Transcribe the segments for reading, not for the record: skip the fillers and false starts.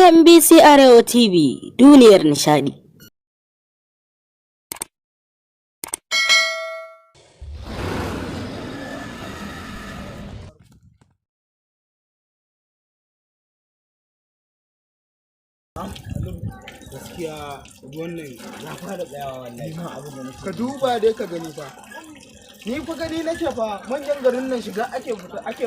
AMBC Arewa TV duniyar nishadi. Gaskiya wannan ya fara tsayawa wallahi ma abin da nake ka duba dai ka gani fa ni fa gani nake fa manyan garin nan shiga ake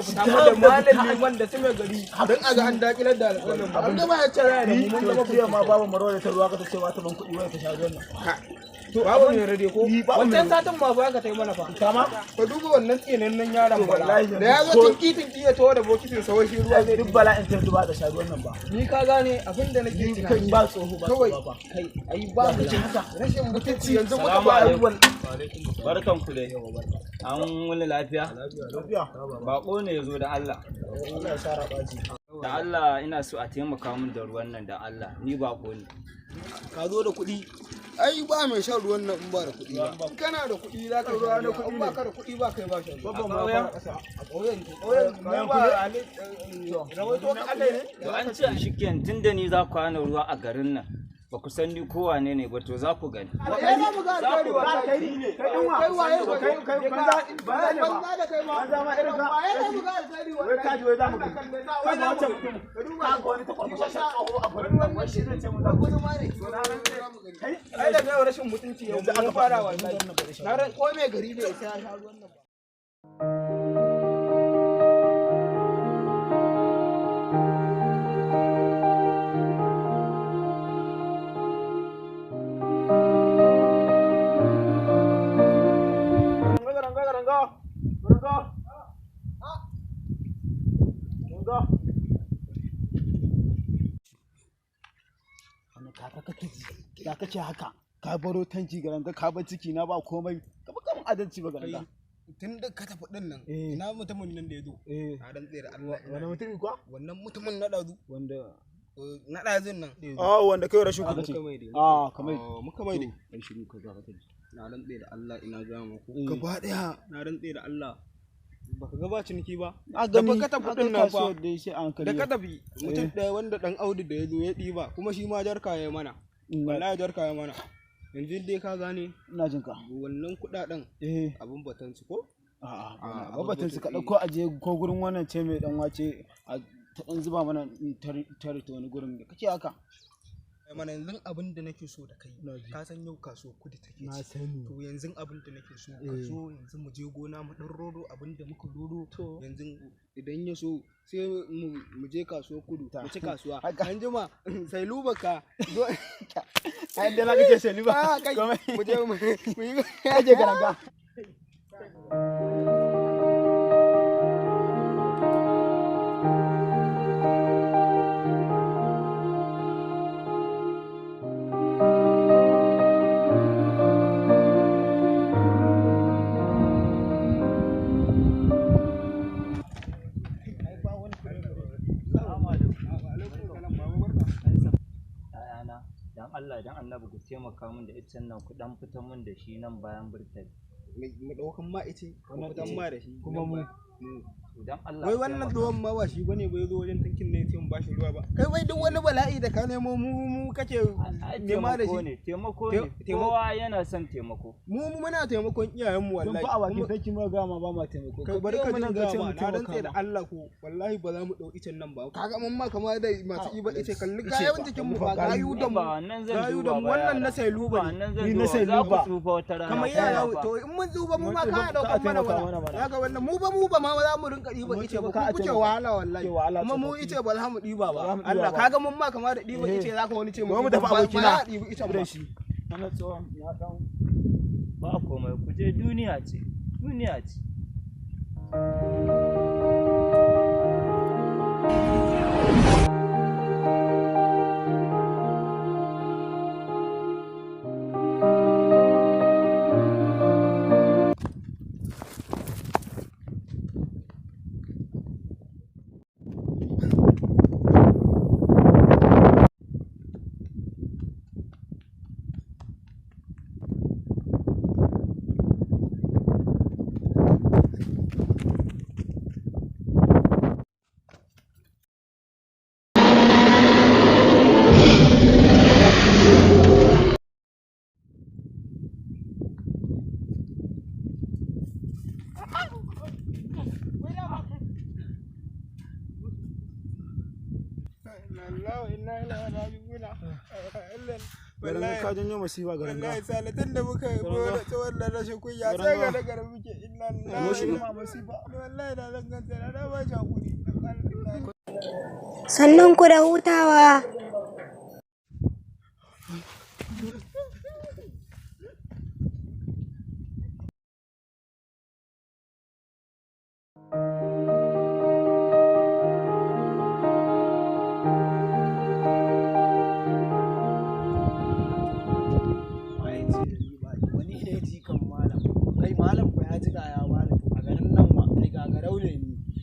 fita da malam liman da su mai gari dan aga an dakilar da alƙalin ba abin da ba ya tsaya da mun gaba fiye ma babu marwa da ta ruwa ka ta ce ba ta ban kuɗi wai ta sha ruwan nan to babu ne rade ko wancan satin ma fa ka tai mana fa kama ka duba wannan tsinannen yaron wallahi da ya zo tinki ya tawo da bokitin sawai shi ruwa zai duk bala'in ta ba da sha ruwan nan ba ni ka gane abin da nake tunani ba tsoho ba kawai kai ai ba mu haka rashin mutunci yanzu muka ba ayyukan barkan ku dai an wani lafiya bako ne yazo da Allah Allah ya sara baji da Allah ina so a taimaka min da ruwan nan da Allah ni bako ne ka zo da kuɗi ai ba mai shan ruwan nan in ba da kuɗi ba kana da kuɗi za ka ruwa da kuɗi ba ka da kuɗi ba kai ba shan babban ma fara ƙasa a ƙauyen ne ba rawaito ka Allah ne to an ce shikenan tunda ni za ku hana ruwa a garin nan ba ku san ni ko wane ne ba to za ku gani kai za mu ga alƙari wa kai ne kai waye kai ba da kai ma za ma irin ka waye za mu ga alƙari wa kai kaji wai za mu ga kai da wancan mutum ka duba ka ga wani ta kwamfa shan tsoho a gurin nan wai shi zai ce mu za ku ma ne ai da kai rashin mutunci yanzu aka fara wallahi na ran ko mai gari da ya sha ruwan nan ba ya kace haka ka baro tanki garan ka bar ciki na ba komai ka ba kamun adalci ba garan tun da ka tafi din nan ina mutumin nan da ya zo a dan tsere Allah wannan mutumin kuwa wannan mutumin na dazu wanda na dazun nan wanda kai rashin kuɗi kamar muka mai dai dan shiru ka ga ka na dan tsere Allah ina ga muku gaba daya na dan tsere Allah baka ga ba ciniki ba da ka tafi din nan fa da ka tafi mutum daya wanda dan Audu da ya zo ya diba kuma shi ma jarka ya mana wallahi jarka ya mana yanzu dai ka gane ina jin ka wannan kudaden abun batan su ko a'a ba batan su ka dauko aje ko gurin wannan ce mai dan wace a ta dan zuba mana tare ta wani gurin kake haka mana yanzu abin da nake so da kai ka san yau kasuwar kudi take na sani to yanzu abin da nake so ka zo yanzu mu je gona mu dan rodo abin da muka rodo yanzu idan ya so sai mu je kasuwar kudu mu ci kasuwa an jima sai lubaka zo ai da zaka ce sai luba mu je mu yi aje garanga Allah dan Annabi ku taimaka min da iccen nan ku dan fitar min da shi nan bayan burtali mu daukan ma ice mu fitan ma da shi kuma mu dan Allah wai wannan ruwan ma ba shi bane bai zo wajen tankin ne sai mu bashi ruwa ba kai wai duk wani bala'i da ka nemo mu kake nema da shi taimako ne kowa yana son taimako mu muna taimakon iyayen mu wallahi ba a bakin tanki mu ga ma ba ma taimako kai bari ka dinga ce mu na rantsa da Allah ko wallahi ba za mu dau icen nan ba kaga mun ma kamar da masu iba ice kalli gayan jikin mu ba gayu da mu gayu da mu wannan na sai luba ni na sai luba kamar yara to in mun zuba mu ma ka daukan mana kaga wannan mu ba ma za mu rinka ɗiba ice ba kuke wahala wallahi kuma mu ice ba za mu ɗiba ba Allah kaga mun ma kama da ɗiba ice zaka wani ce mu tafi abokina ɗiba ice ba shi ana tsohon ya dan ba komai ku je duniya ce Wallahi ka janyo masifa garin ga. Wallahi salatin da muka bora ta wannan rashin kunya sai ga daga muke inna lillahi masifa. Wallahi da zan ganta na ba shi hakuri. Sannan ku da hutawa.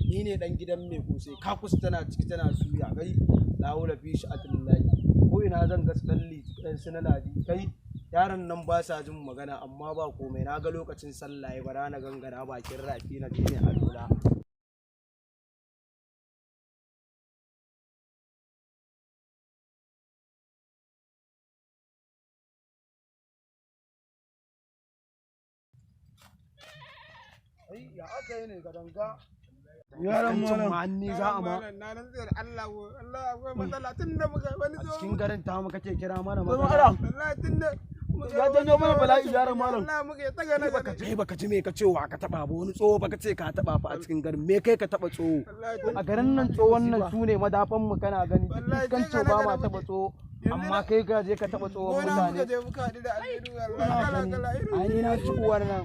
Ni ne dan gidan mai kosai kakus tana ciki tana suya kai lawula fi shi atillahi ko ina zan ga tsalli dan sinaladi kai yaran nan ba sa jin magana amma ba komai na ga lokacin sallah ya bara na gangara bakin rafi na dine alula ai ya aka yi ne gadanga Yaran malam ma'anni za a ma na nan zai Allah akwai matsala tun da muka wani zo cikin garin ta mu kake kira mana matsala wallahi tun da ya janyo mana bala'i yaran malam. Allah muke taga na baka ji me ka ce wa ka taba ba wani tsoho baka ce ka taba fa a cikin garin me kai ka taba tsoho a garin nan tsohon nan su ne madafan mu kana gani kan ce ba ma taba tsoho amma kai ka je ka taba tsohon mutane muka je muka haɗu da aljihu wallahi ai ni na ci uwar nan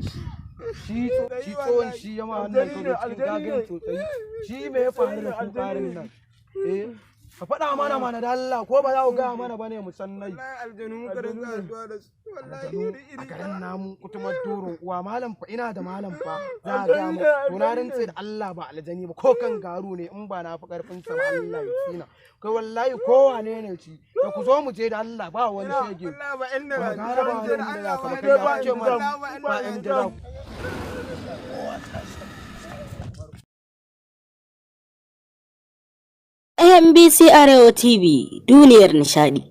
shi tsohon shi ya ma hannun ka da cikin gagin sosai shi me ya faru da su karin nan ka faɗa mana da Allah ko ba za ku gaya mana bane mu san nai wallahi aljanu muka rinka addu'a da su wallahi iri a garin namu kutumar durun uwa malam fa ina da malam fa za ga mu to na rantse da Allah ba aljani ba ko kan garu ne in ba na fi karfin sa ba Allah ya tsina kai wallahi ko wane ne ci da ku zo mu je da Allah ba wani shege wallahi ba inda ba inda ka ba kai ya ce ba inda AMBC Arewa TV duniyar nishadi.